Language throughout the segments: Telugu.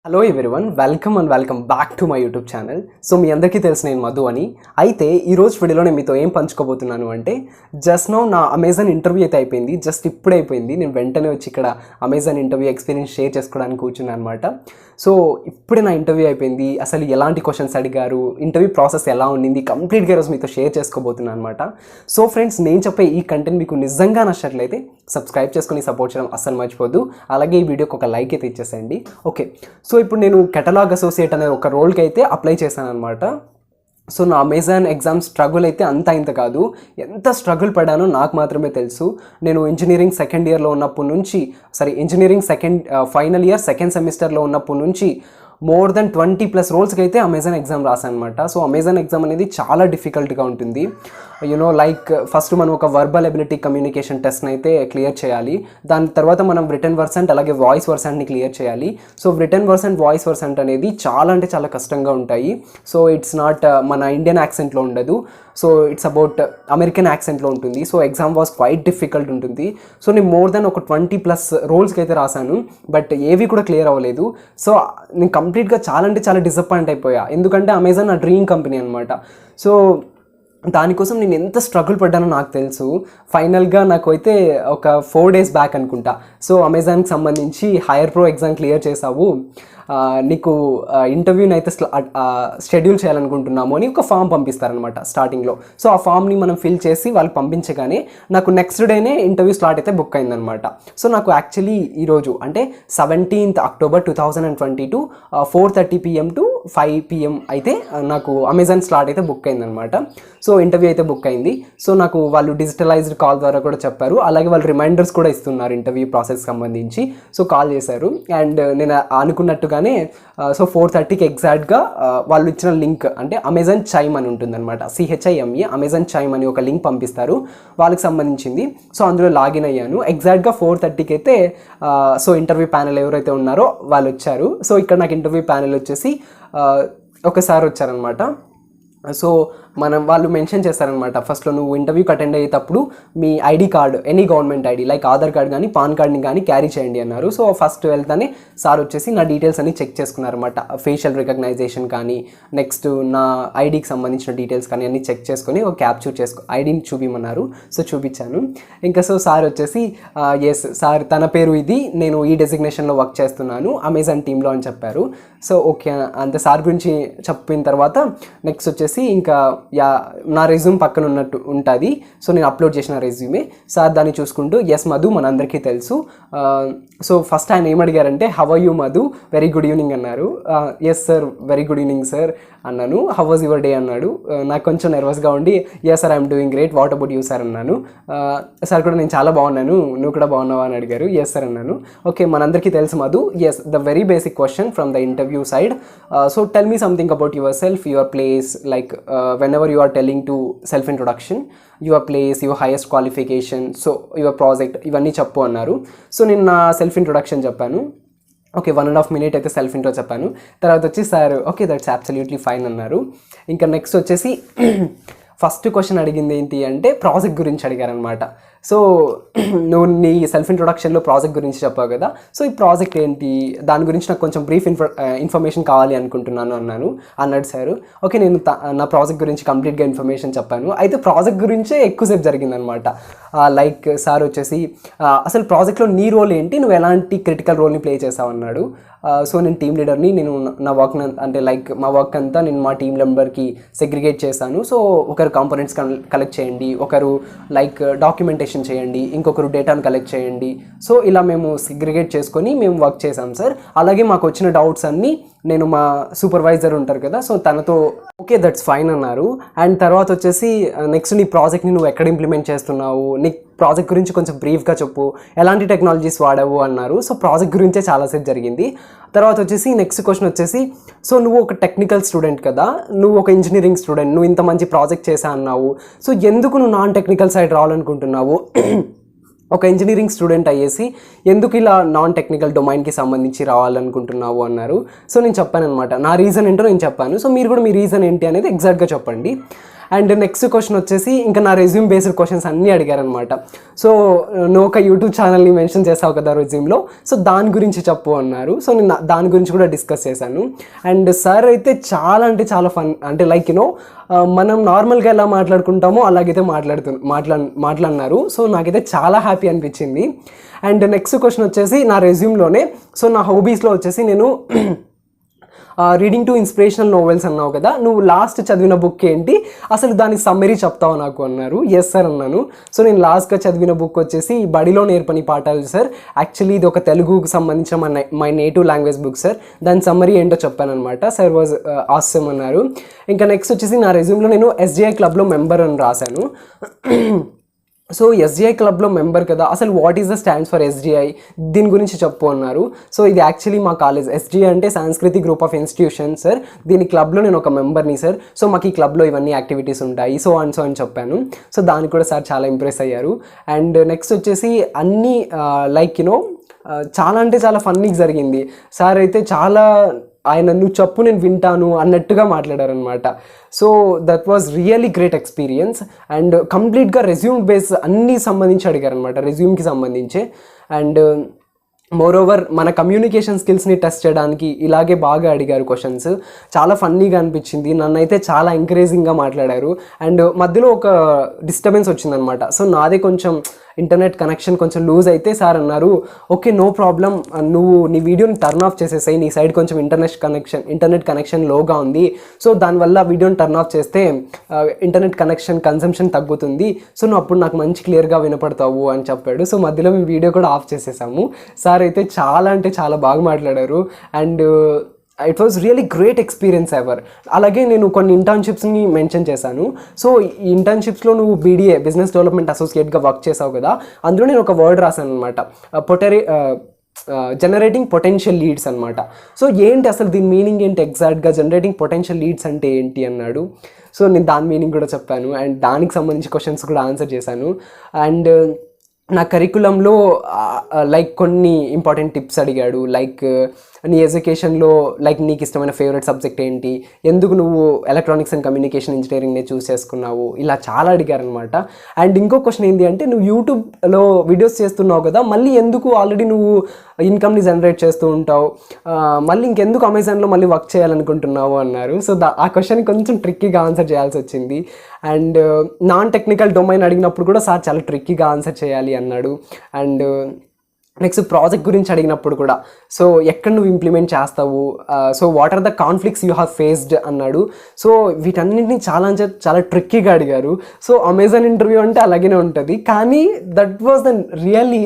Hello everyone, welcome back to my YouTube channel. So మీ అందరికీ తెలిసిన నేను మధు అని. అయితే ఈరోజు వీడియోలో నేను మీతో ఏం పంచుకోబోతున్నాను అంటే, జస్ట్ నౌ నా అమెజాన్ ఇంటర్వ్యూ అయితే అయిపోయింది. జస్ట్ ఇప్పుడే అయిపోయింది. నేను వెంటనే వచ్చి ఇక్కడ అమెజాన్ ఇంటర్వ్యూ ఎక్స్పీరియన్స్ షేర్ చేసుకోవడానికి కూర్చున్నాను అనమాట. సో ఇప్పుడే నా ఇంటర్వ్యూ అయిపోయింది. అసలు ఎలాంటి క్వశ్చన్స్ అడిగారు, ఇంటర్వ్యూ ప్రాసెస్ ఎలా ఉండింది, కంప్లీట్గా ఈరోజు మీతో షేర్ చేసుకోబోతున్నాను అనమాట. సో ఫ్రెండ్స్, నేను చెప్పే ఈ కంటెంట్ మీకు నిజంగా నచ్చినట్లయితే సబ్స్క్రైబ్ చేసుకొని సపోర్ట్ చేయడం అస్సలు మర్చిపోద్దు. అలాగే ఈ వీడియోకి ఒక లైక్ అయితే ఇచ్చేసేయండి. ఓకే, సో ఇప్పుడు నేను కెటలాగ్ అసోసియేట్ అనే ఒక రోల్కి అయితే అప్లై చేశాను అనమాట. సో నా అమెజాన్ ఎగ్జామ్ స్ట్రగుల్ అయితే ఇంత కాదు. ఎంత స్ట్రగుల్ పడానో నాకు మాత్రమే తెలుసు. నేను ఇంజనీరింగ్ సెకండ్ ఇయర్లో ఉన్నప్పటి నుంచి, ఇంజనీరింగ్ ఫైనల్ ఇయర్ సెకండ్ సెమిస్టర్లో ఉన్నప్పటి నుంచి మోర్ దెన్ 20+ రోల్స్కి అయితే అమెజాన్ ఎగ్జామ్ రాశాను అనమాట. సో అమెజాన్ ఎగ్జామ్ అనేది చాలా డిఫికల్ట్గా ఉంటుంది. లైక్ ఫస్ట్ మనం ఒక వర్బల్ ఎబిలిటీ కమ్యూనికేషన్ టెస్ట్ని అయితే క్లియర్ చేయాలి. దాని తర్వాత మనం రిటర్న్ వర్సెంట్ అలాగే వాయిస్ వర్సెంట్ని క్లియర్ చేయాలి. So return Versant, voice Versant అనేది చాలా కష్టంగా ఉంటాయి. సో ఇట్స్ నాట్ మన ఇండియన్ యాక్సెంట్లో ఉండదు. సో ఇట్స్ అబౌట్ అమెరికన్ యాక్సెంట్లో ఉంటుంది. So exam was quite difficult ఉంటుంది. సో నేను మోర్ దెన్ ఒక 20+ రోల్స్కి అయితే రాశాను, బట్ ఏవి కూడా క్లియర్ అవ్వలేదు. సో నేను కంప్లీట్గా చాలా డిసప్పాయింట్ అయిపోయా. ఎందుకంటే అమెజాన్ నా డ్రీమ్ కంపెనీ అనమాట. సో దానికోసం నేను ఎంత స్ట్రగుల్ పడ్డానో నాకు తెలుసు. ఫైనల్గా నాకు అయితే ఒక 4 days బ్యాక్ అనుకుంటా, సో అమెజాన్కి సంబంధించి హైయర్ ప్రో ఎగ్జామ్ క్లియర్ చేసావు, నీకు ఇంటర్వ్యూని అయితే షెడ్యూల్ చేయాలనుకుంటున్నాము అని ఒక ఫామ్ పంపిస్తారనమాట స్టార్టింగ్లో. సో ఆ ఫామ్ని మనం ఫిల్ చేసి వాళ్ళు పంపించగానే నాకు నెక్స్ట్ డేనే ఇంటర్వ్యూ స్లాట్ అయితే బుక్ అయిందనమాట. సో నాకు యాక్చువల్లీ ఈరోజు అంటే 17th October 2022 4:30 PM to 5 PM అయితే నాకు అమెజాన్ స్లాట్ అయితే బుక్ అయిందనమాట. సో ఇంటర్వ్యూ అయితే బుక్ అయింది. సో నాకు వాళ్ళు డిజిటలైజ్డ్ కాల్ ద్వారా కూడా చెప్పారు. అలాగే వాళ్ళు రిమైండర్స్ కూడా ఇస్తున్నారు ఇంటర్వ్యూ ప్రాసెస్ సంబంధించి. సో కాల్ చేశారు అండ్ నేను అనుకున్నట్టుగానే సో 4:30కి ఎగ్జాక్ట్గా వాళ్ళు ఇచ్చిన లింక్ అంటే అమెజాన్ చైమ్ అని ఉంటుందన్నమాట. CHIME అమెజాన్ చైమ్ అని ఒక లింక్ పంపిస్తారు వాళ్ళకి సంబంధించింది. సో అందులో లాగిన్ అయ్యాను. ఎగ్జాక్ట్గా 4:30కి అయితే సో ఇంటర్వ్యూ ప్యానెల్ ఎవరైతే ఉన్నారో వాళ్ళు వచ్చారు. సో ఇక్కడ నాకు ఇంటర్వ్యూ ప్యానెల్ వచ్చేసి ఒకసారి వచ్చారనమాట. సో వాళ్ళు మెన్షన్ చేస్తారనమాట, ఫస్ట్లో నువ్వు ఇంటర్వ్యూకి అటెండ్ అయ్యేటప్పుడు మీ ID card, any government ID like Aadhaar card కానీ పాన్ కార్డ్ని కానీ క్యారీ చేయండి అన్నారు. సో ఫస్ట్ వెళ్తానే సార్ వచ్చేసి నా డీటెయిల్స్ అన్ని చెక్ చేసుకున్నారనమాట. ఫేషియల్ రికగ్నైజేషన్ కానీ, నెక్స్ట్ నా ఐడికి సంబంధించిన డీటెయిల్స్ కానీ అన్ని చెక్ చేసుకొని ఒక క్యాప్చర్ ఐడిని చూపించమన్నారు. సో చూపించాను. ఇంకా సో సార్ వచ్చేసి ఎస్ సార్, తన పేరు ఇది, నేను ఈ డెసిగ్నేషన్లో వర్క్ చేస్తున్నాను అమెజాన్ టీంలో అని చెప్పారు. సో ఓకే, అంత సార్ గురించి చెప్పిన తర్వాత నెక్స్ట్ వచ్చేసి ఇంకా నా రెజ్యూమ్ పక్కన ఉన్నట్టు ఉంటుంది. సో నేను అప్లోడ్ చేసిన రెజ్యూమే. సార్ దాన్ని చూసుకుంటూ ఎస్ మధు, మనందరికీ తెలుసు. సో ఫస్ట్ ఆయన ఏమడిగారంటే how are you Madhu, very good evening అన్నారు. Yes sir, very good evening sir అన్నాను. హౌ వాజ్ యువర్ డే అన్నాడు. నాకు కొంచెం నర్వస్గా ఉండి yes sir I am doing great, what about you sir అన్నాను. సార్ కూడా నేను చాలా బాగున్నాను, నువ్వు కూడా బాగున్నావా అని అడిగారు. ఎస్ సార్ అన్నాను. ఓకే, మనందరికీ తెలుసు Madhu, as the very basic question from the interview side. So tell me something about yourself, your place, like whenever you are telling to self introduction, your place, your highest qualification, so your project, ఇవన్నీ చెప్పు అన్నారు. సో నేను నా సెల్ఫ్ ఇంట్రొడక్షన్ చెప్పాను. ఓకే, 1.5 minute అయితే సెల్ఫ్ ఇంట్రో చెప్పాను. తర్వాత వచ్చి sir okay that's absolutely fine అన్నారు. ఇంకా నెక్స్ట్ వచ్చేసి ఫస్ట్ క్వశ్చన్ అడిగింది ఏంటి అంటే ప్రాజెక్ట్ గురించి అడిగారనమాట. సో నువ్వు నీ సెల్ఫ్ ఇంట్రొడక్షన్లో ప్రాజెక్ట్ గురించి చెప్పావు కదా, సో ఈ ప్రాజెక్ట్ ఏంటి, దాని గురించి నాకు కొంచెం బ్రీఫ్ ఇన్ఫర్మేషన్ కావాలి అనుకుంటున్నాను అన్నాడు సార్. ఓకే, నేను నా ప్రాజెక్ట్ గురించి కంప్లీట్గా ఇన్ఫర్మేషన్ చెప్పాను. అయితే ప్రాజెక్ట్ గురించే ఎక్కువసేపు జరిగిందనమాట. లైక్ సార్ వచ్చేసి అసలు ప్రాజెక్ట్లో నీ రోల్ ఏంటి, నువ్వు ఎలాంటి క్రిటికల్ రోల్ని ప్లే చేసావు అన్నాడు. సో నేను టీమ్ లీడర్ని, నేను నా వర్క్ అంటే లైక్ మా వర్క్ అంతా నేను మా టీమ్ మెంబర్కి సెగ్రిగేట్ చేశాను. సో ఒకరు కాంపోనెంట్స్ కలెక్ట్ చేయండి, ఒకరు లైక్ డాక్యుమెంటేషన్ చేయండి, ఇంకొకరు డేటాను కలెక్ట్ చేయండి. సో ఇలా మేము సెగ్రిగేట్ చేసుకొని మేము వర్క్ చేసాం సార్. అలాగే మాకు వచ్చిన డౌట్స్ అన్నీ నేను మా సూపర్వైజర్ ఉంటారు కదా, సో తనతో ఓకే దట్స్ ఫైన్ అన్నారు. అండ్ తర్వాత వచ్చేసి నెక్స్ట్ నీ ప్రాజెక్ట్ని నువ్వు ఎక్కడ ఇంప్లిమెంట్ చేస్తున్నావు, నీ ప్రాజెక్ట్ గురించి కొంచెం బ్రీఫ్గా చెప్పు, ఎలాంటి టెక్నాలజీస్ వాడావు అన్నారు. సో ప్రాజెక్ట్ గురించే చాలాసేపు జరిగింది. తర్వాత వచ్చేసి నెక్స్ట్ క్వశ్చన్ వచ్చేసి సో నువ్వు ఒక టెక్నికల్ స్టూడెంట్ కదా, నువ్వు ఒక ఇంజనీరింగ్ స్టూడెంట్, నువ్వు ఇంత మంచి ప్రాజెక్ట్ చేసా అన్నావు, సో ఎందుకు నువ్వు నాన్ టెక్నికల్ సైడ్ రావాలనుకుంటున్నావు ఒక ఇంజనీరింగ్ స్టూడెంట్ అయ్యేసి ఎందుకు ఇలా నాన్ టెక్నికల్ డొమైన్కి సంబంధించి రావాలనుకుంటున్నావు అన్నారు. సో నేను చెప్పాను అనమాట, నా రీజన్ ఏంటో నేను చెప్పాను. సో మీరు కూడా మీ రీజన్ ఏంటి అనేది ఎగ్జాక్ట్గా చెప్పండి. అండ్ నెక్స్ట్ క్వశ్చన్ వచ్చేసి ఇంకా నా రెజ్యూమ్ బేస్డ్ క్వశ్చన్స్ అన్నీ అడిగారనమాట. సో నువ్వు ఒక యూట్యూబ్ ఛానల్ని మెన్షన్ చేసావు కదా రెజ్యూమ్లో, సో దాని గురించి చెప్పు అన్నారు. సో నేను దాని గురించి కూడా డిస్కస్ చేశాను. అండ్ సార్ అయితే చాలా అంటే చాలా ఫన్, అంటే లైక్ మనం నార్మల్గా ఎలా మాట్లాడుకుంటామో అలాగైతే మాట్లాడినారు. సో నాకైతే చాలా హ్యాపీ అనిపించింది. అండ్ నెక్స్ట్ క్వశ్చన్ వచ్చేసి నా రెజ్యూమ్లోనే, సో నా హాబీస్లో వచ్చేసి నేను రీడింగ్ టు ఇన్స్పిరేషనల్ నోవెల్స్ అన్నావు కదా, నువ్వు లాస్ట్ చదివిన బుక్ ఏంటి, అసలు దాని సమ్మరీ చెప్తావు నాకు అన్నారు. ఎస్ సార్ అన్నాను. సో నేను లాస్ట్గా చదివిన బుక్ వచ్చేసి బడిలో నేర్పని పాఠాలు సార్. యాక్చువల్లీ ఇది ఒక తెలుగుకు సంబంధించిన my native language book sir. దాని సమ్మరీ ఏంటో చెప్పాను అనమాట. సార్ వాజ్ ఆసమ్ అన్నారు. ఇంకా నెక్స్ట్ వచ్చేసి నా రెజ్యూమ్లో నేను SGI క్లబ్లో మెంబర్ అని రాశాను. సో SGI క్లబ్లో మెంబర్ కదా, అసలు what is the stands for SGI, దీని గురించి చెప్పు అన్నారు. సో ఇది యాక్చువల్లీ మా కాలేజ్, SGI అంటే సాంస్కృతి గ్రూప్ ఆఫ్ ఇన్స్టిట్యూషన్ సార్. దీని క్లబ్లో నేను ఒక మెంబర్ని సార్. సో మాకు ఈ క్లబ్లో ఇవన్నీ యాక్టివిటీస్ ఉంటాయి సో అని చెప్పాను. సో దానికి కూడా సార్ చాలా ఇంప్రెస్ అయ్యారు. అండ్ నెక్స్ట్ వచ్చేసి అన్నీ లైక్ చాలా అంటే చాలా ఫన్నీగా జరిగింది. సార్ అయితే చాలా ఆయన నువ్వు చెప్పు నేను వింటాను అన్నట్టుగా మాట్లాడారనమాట. So that was really great experience. And కంప్లీట్గా రెజ్యూమ్ బేస్ అన్నీ సంబంధించి అడిగారనమాట, రెజ్యూమ్కి సంబంధించి. అండ్ మోరోవర్ మన కమ్యూనికేషన్ స్కిల్స్ని టెస్ట్ చేయడానికి ఇలాగే బాగా అడిగారు క్వశ్చన్స్. చాలా ఫన్నీగా అనిపించింది, నన్ను అయితే చాలా ఎంకరేజింగ్గా మాట్లాడారు. అండ్ మధ్యలో ఒక డిస్టర్బెన్స్ వచ్చిందనమాట. సో నాదే కొంచెం ఇంటర్నెట్ కనెక్షన్ కొంచెం లూజ్ అయితే సార్ అన్నారు, ఓకే నో ప్రాబ్లం, నువ్వు నీ వీడియోని టర్న్ ఆఫ్ చేసేసాయి, నీ సైడ్ కొంచెం ఇంటర్నెట్ కనెక్షన్ లోగా ఉంది. సో దానివల్ల వీడియోని టర్న్ ఆఫ్ చేస్తే ఇంటర్నెట్ కన్సంప్షన్ తగ్గుతుంది. సో నువ్వు అప్పుడు నాకు మంచి క్లియర్గా వినపడతావు అని చెప్పాడు. సో మధ్యలో మేము వీడియో కూడా ఆఫ్ చేసేసాము. సార్ అయితే చాలా అంటే చాలా బాగా మాట్లాడారు. And it was really great experience ever. అలాగే నేను కొన్ని ఇంటర్న్షిప్స్ని మెన్షన్ చేశాను. సో ఈ ఇంటర్న్షిప్స్లో నువ్వు BDA బిజినెస్ డెవలప్మెంట్ అసోసియేట్గా వర్క్ చేసావు కదా, అందులో నేను ఒక వర్డ్ రాశాను అనమాట, జనరేటింగ్ పొటెన్షియల్ లీడ్స్ అనమాట. సో ఏంటి అసలు దీని మీనింగ్ ఏంటి ఎగ్జాక్ట్గా, జనరేటింగ్ పొటెన్షియల్ లీడ్స్ అంటే ఏంటి అన్నాడు. సో నేను దాని మీనింగ్ కూడా చెప్పాను. అండ్ దానికి సంబంధించి క్వశ్చన్స్ కూడా ఆన్సర్ చేశాను. అండ్ నా కరికులంలో లైక్ కొన్ని ఇంపార్టెంట్ టిప్స్ అడిగాడు. లైక్ నీ ఎడ్యుకేషన్లో లైక్ నీకు ఇష్టమైన ఫేవరెట్ సబ్జెక్ట్ ఏంటి, ఎందుకు నువ్వు ఎలక్ట్రానిక్స్ అండ్ కమ్యూనికేషన్ ఇంజనీరింగ్ని చూస్ చేసుకున్నావు, ఇలా చాలా అడిగారనమాట. అండ్ ఇంకో క్వశ్చన్ ఏంటి అంటే, నువ్వు యూట్యూబ్లో వీడియోస్ చేస్తున్నావు కదా, మళ్ళీ ఎందుకు ఆల్రెడీ నువ్వు ఇన్కమ్ని జనరేట్ చేస్తూ ఉంటావు, మళ్ళీ ఇంకెందుకు అమెజాన్లో మళ్ళీ వర్క్ చేయాలనుకుంటున్నావు అన్నారు. సో ఆ క్వశ్చన్కి కొంచెం ట్రిక్కీగా ఆన్సర్ చేయాల్సి వచ్చింది. అండ్ నాన్ టెక్నికల్ డొమైన్ అడిగినప్పుడు కూడా సార్ చాలా ట్రిక్కీగా ఆన్సర్ చేయాలి అన్నాడు. అండ్ నెక్స్ట్ ప్రాజెక్ట్ గురించి అడిగినప్పుడు కూడా, సో ఎక్కడ నువ్వు ఇంప్లిమెంట్ చేస్తావు, so what are the conflicts you have faced అన్నాడు. సో వీటన్నింటినీ చాలా ట్రిక్కీగా అడిగారు. సో అమెజాన్ ఇంటర్వ్యూ అంటే అలాగే ఉంటుంది, కానీ that was the really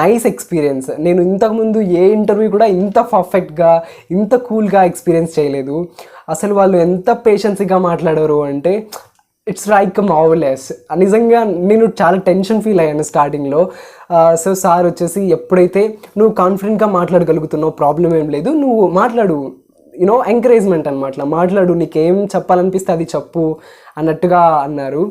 nice experience. నేను ఇంతకుముందు ఏ ఇంటర్వ్యూ కూడా ఇంత పర్ఫెక్ట్గా ఇంత కూల్గా ఎక్స్పీరియన్స్ చేయలేదు. అసలు వాళ్ళు ఎంత పేషెన్స్గా మాట్లాడారు అంటే ఇట్స్ లైక్ మార్వెలస్. నిజంగా నేను చాలా టెన్షన్ ఫీల్ అయ్యాను స్టార్టింగ్లో. సో సార్ వచ్చేసి ఎప్పుడైతే నువ్వు కాన్ఫిడెంట్గా మాట్లాడగలుగుతున్నావు, ప్రాబ్లం ఏం లేదు, నువ్వు మాట్లాడు, ఎంకరేజ్మెంట్ అనమాట, మాట్లాడు, నీకేం చెప్పాలనిపిస్తే అది చెప్పు అన్నట్టుగా అన్నారు.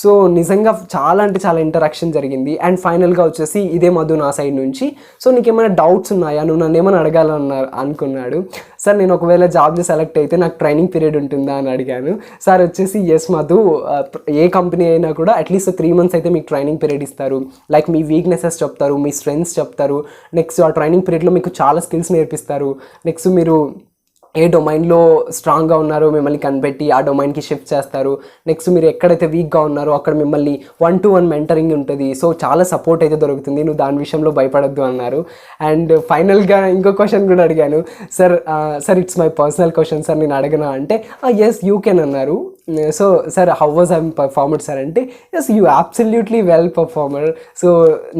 సో నిజంగా చాలా అంటే చాలా ఇంటరాక్షన్ జరిగింది. అండ్ ఫైనల్గా వచ్చేసి ఇదే మధు నా సైడ్ నుంచి, సో నీకేమైనా డౌట్స్ ఉన్నాయా, నువ్వు నన్ను ఏమైనా అనుకున్నాడు. సార్ నేను ఒకవేళ జాబ్లో సెలెక్ట్ అయితే నాకు ట్రైనింగ్ పీరియడ్ ఉంటుందా అని అడిగాను. సార్ వచ్చేసి ఎస్ మధు, ఏ కంపెనీ అయినా కూడా అట్లీస్ట్ 3 months అయితే మీకు ట్రైనింగ్ పీరియడ్ ఇస్తారు. లైక్ మీ వీక్నెసెస్ చెప్తారు, మీ స్ట్రెంగ్స్ చెప్తారు. నెక్స్ట్ ఆ ట్రైనింగ్ పీరియడ్లో మీకు చాలా స్కిల్స్ నేర్పిస్తారు. నెక్స్ట్ మీరు ఏ డొమైన్లో స్ట్రాంగ్గా ఉన్నారో మిమ్మల్ని కనిపెట్టి ఆ డొమైన్కి షిఫ్ట్ చేస్తారు. నెక్స్ట్ మీరు ఎక్కడైతే వీక్గా ఉన్నారో అక్కడ మిమ్మల్ని 1-to-1 మెంటరింగ్ ఉంటుంది. సో చాలా సపోర్ట్ అయితే దొరుకుతుంది, నువ్వు దాని విషయంలో భయపడద్దు అన్నారు. అండ్ ఫైనల్గా ఇంకో క్వశ్చన్ కూడా అడిగాను. Sir it's my personal question sir, నేను అడగనా అంటే ఎస్ యూ కెన్ అన్నారు. So sir how was I performer sir అంటే yes you absolutely well performer. So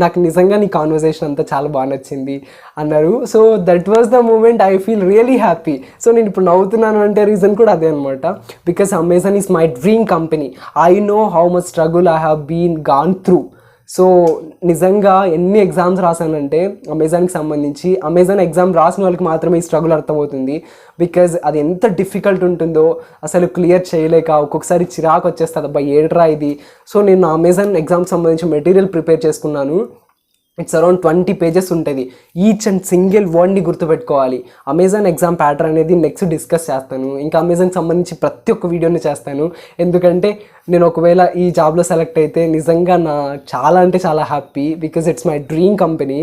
నాకు నిజంగా నీ కాన్వర్సేషన్ అంతా చాలా బాగా నచ్చింది అన్నారు. So that was the moment I feel really happy. So నేను ఇప్పుడు నవ్వుతున్నాను అంటే రీజన్ కూడా అదే అనమాట, because Amazon is my dream company. I know how much struggle I have been gone through. So నిజంగా ఎన్ని ఎగ్జామ్స్ రాశానంటే అమెజాన్కి సంబంధించి, అమెజాన్ ఎగ్జామ్ రాసిన వాళ్ళకి మాత్రమే ఈ స్ట్రగుల్ అర్థమవుతుంది. బికాజ్ అది ఎంత డిఫికల్ట్ ఉంటుందో అసలు క్లియర్ చేయలేక ఒక్కొక్కసారి చిరాకు వచ్చేస్తుంది, అబ్బా ఏడ్రా ఇది. సో నేను అమెజాన్ ఎగ్జామ్కి సంబంధించి మెటీరియల్ ప్రిపేర్ చేసుకున్నాను. ఇట్స్ అరౌండ్ 20 పేజెస్ ఉంటుంది. ఈచ్ అండ్ సింగిల్ వర్డ్ని గుర్తుపెట్టుకోవాలి. అమెజాన్ ఎగ్జామ్ ప్యాటర్న్ అనేది నెక్స్ట్ డిస్కస్ చేస్తాను. ఇంకా అమెజాన్కి సంబంధించి ప్రతి ఒక్క వీడియోని చేస్తాను. ఎందుకంటే నేను ఒకవేళ ఈ జాబ్లో సెలెక్ట్ అయితే నిజంగా చాలా అంటే చాలా happy, because it's my dream company.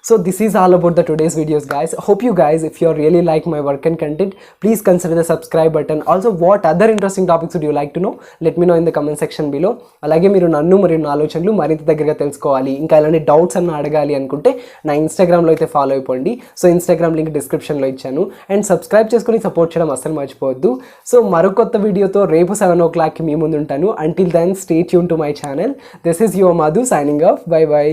So this is all about the today's videos, guys. Hope you guys, if you really like my work and content, please consider the subscribe button. Also, what other interesting topics would you like to know? Let me know in the comment section below. అలాగే మీరు నన్ను మరియు నా ఆలోచనలు మరింత దగ్గరగా తెలుసుకోవాలి, ఇంకా ఇలాంటి డౌట్స్ అన్న అడగాలి అనుకుంటే నా ఇన్స్టాగ్రామ్లో అయితే ఫాలో అయిపోండి. సో ఇన్స్టాగ్రామ్ లింక్ డిస్క్రిప్షన్లో ఇచ్చాను. అండ్ సబ్స్క్రైబ్ చేసుకొని సపోర్ట్ చేయడం అస్సలు మర్చిపోవద్దు. సో మరొకొత్త వీడియోతో రేపు 7 o'clockకి మీ ముందు ఉంటాను. Until then, stay tuned to my channel. This is your Madhu signing off. Bye bye.